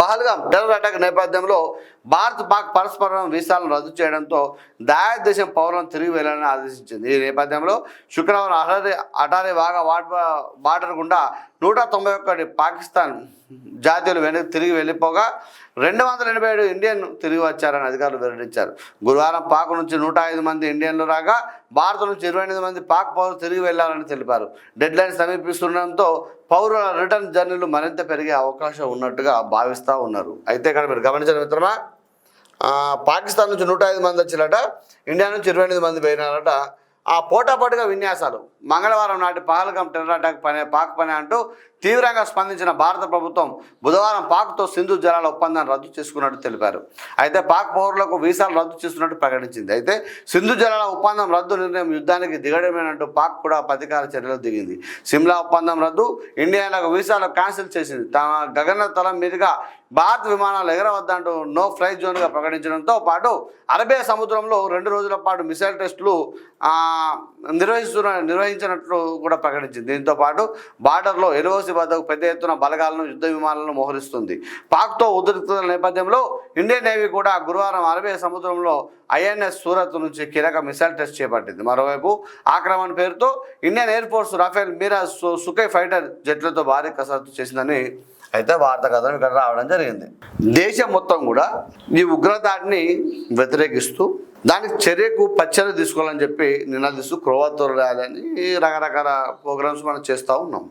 Pahalgam terror attack నేపథ్యంలో భారత్ పాక్ పరస్పరం వీసాలను రద్దు చేయడంతో దాయా దేశం పౌరులను తిరిగి వెళ్లాలని ఆదేశించింది. ఈ నేపథ్యంలో శుక్రవారం అటారీ వాఘా బార్డర్ గుండా 191 పాకిస్తాన్ జాతీయులు వెనక్కి తిరిగి వెళ్ళిపోగా 287 ఇండియన్ తిరిగి వచ్చారని అధికారులు వెల్లడించారు. గురువారం పాక్ నుంచి 105 మంది ఇండియన్లు రాగా భారత్ నుంచి 28 మంది పాక్ పౌరులు తిరిగి వెళ్లాలని తెలిపారు. డెడ్ లైన్ సమీపిస్తుండడంతో పౌరుల రిటర్న్ జర్నీలు మరింత పెరిగే అవకాశం ఉన్నట్టుగా భావిస్తూ ఉన్నారు. అయితే ఇక్కడ మీరు గమనించిన మిత్రమా, పాకిస్తాన్ నుంచి 105 మంది వచ్చినట, ఇండియా నుంచి 28 మంది పోయినారట. ఆ పోటాపోటీగా విన్యాసాలు మంగళవారం నాటి పహల్గాం టెర్రర్ అటాక్ పాక్ పని అంటూ తీవ్రంగా స్పందించిన భారత ప్రభుత్వం బుధవారం పాక్తో సింధు జలాల ఒప్పందాన్ని రద్దు చేసుకున్నట్టు తెలిపారు. అయితే పాక్ పౌరులకు వీసాలు రద్దు చేస్తున్నట్టు ప్రకటించింది. అయితే సింధు జలాల ఒప్పందం రద్దు నిర్ణయం యుద్ధానికి దిగడమేనంటూ పాక్ కూడా ప్రతీకార చర్యలు దిగింది. సిమ్లా ఒప్పందం రద్దు, ఇండియాలకు వీసాలు క్యాన్సిల్ చేసింది. తమ గగన తలం మీదుగా భారత్ విమానాలు ఎగరవద్దంటూ నో ఫ్లై జోన్గా ప్రకటించడంతో పాటు అరేబియా సముద్రంలో 2 రోజుల పాటు మిసైల్ టెస్టులు నిర్వహించినట్లు కూడా ప్రకటించింది. దీంతో పాటు బార్డర్లో ఎల్ఓసి వద్దకు పెద్ద ఎత్తున బలగాలను, యుద్ధ విమానాలను మోహరిస్తుంది. పాక్తో ఉద్రిక్తతల నేపథ్యంలో ఇండియన్ నేవీ కూడా గురువారం అరేబియా సముద్రంలో ఐఎన్ఎస్ సూరత్ నుంచి కీలక మిసైల్ టెస్ట్ చేపట్టింది. మరోవైపు ఆక్రమణ పేరుతో Indian Air Force Rafale Mirage Sukhoi fighter జెట్లతో భారీ కసరత్తు చేసిందని అయితే వార్తా కథనం ఇక్కడ రావడం జరిగింది. దేశం మొత్తం కూడా ఈ ఉగ్రదాడిని వ్యతిరేకిస్తూ దానికి చర్యకు పచ్చడి తీసుకోవాలని చెప్పి నినాదిస్తూ క్రోవత్తోలు రాయాలని రకరకాల ప్రోగ్రామ్స్ మనం చేస్తూ ఉన్నాం.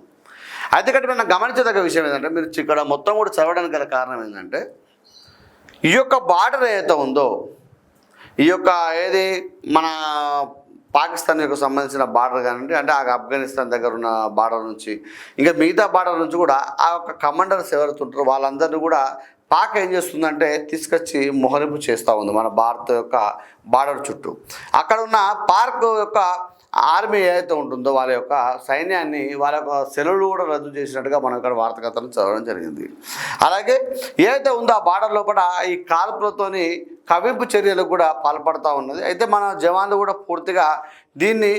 అయితే ఇక్కడ మనం గమనించదగ్గ విషయం ఏంటంటే, మీరు ఇక్కడ మొత్తం కూడా చదవడానికి గల కారణం ఏంటంటే, ఈ యొక్క బార్డర్ ఏదైతే ఉందో, ఈ యొక్క ఏది మన పాకిస్తాన్ యొక్క సంబంధించిన బార్డర్ కానివ్వండి, అంటే ఆ ఆఫ్ఘనిస్తాన్ దగ్గర ఉన్న బార్డర్ నుంచి ఇంకా మిగతా బార్డర్ నుంచి కూడా ఆ యొక్క కమాండర్స్ ఎవరైతే ఉంటారో వాళ్ళందరినీ కూడా పాక్ ఏం చేస్తుందంటే తీసుకొచ్చి మొహరింపు చేస్తూ ఉంది మన భారత్ యొక్క బార్డర్ చుట్టూ. అక్కడ ఉన్న పార్క్ యొక్క ఆర్మీ ఏదైతే ఉంటుందో వాళ్ళ యొక్క సైన్యాన్ని, వాళ్ళ యొక్క సెలవులు కూడా రద్దు చేసినట్టుగా మనం ఇక్కడ వార్తాకథనం చదవడం జరిగింది. అలాగే ఏదైతే ఉందో ఆ బార్డర్ లోపల ఈ కాల్పులతోని కవింపు చర్యలకు కూడా పాల్పడుతూ ఉన్నది. అయితే మన జవాన్లు కూడా పూర్తిగా దీన్ని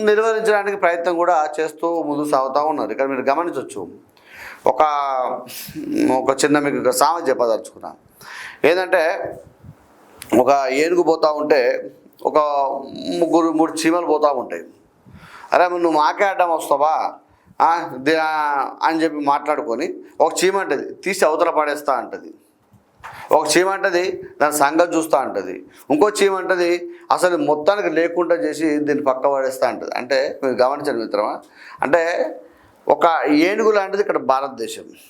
నిర్వహించడానికి ప్రయత్నం కూడా చేస్తూ ముందుకు సాగుతూ ఉన్నారు. ఇక్కడ మీరు గమనించవచ్చు, ఒక చిన్న మీకు సామెత చెప్పదలుచుకున్నా. ఏంటంటే, ఒక ఏనుగు పోతూ ఉంటే ఒక 3 చీమలు పోతూ ఉంటాయి. అరే నువ్వు మాకే అడ్డం వస్తావా అని చెప్పి మాట్లాడుకొని ఒక చీమ అంటది తీసి అవతల పడేస్తా అంటది, ఒక చీమ అంటది దాని సంగతి చూస్తూ ఉంటుంది, ఇంకో చీమ అంటది అసలు మొత్తానికి లేకుండా చేసి దీన్ని పక్క పడేస్తూ ఉంటుంది. అంటే మీరు గమనించండి మిత్రమా, అంటే ఒక ఏనుగు లాంటిది ఇక్కడ భారతదేశం.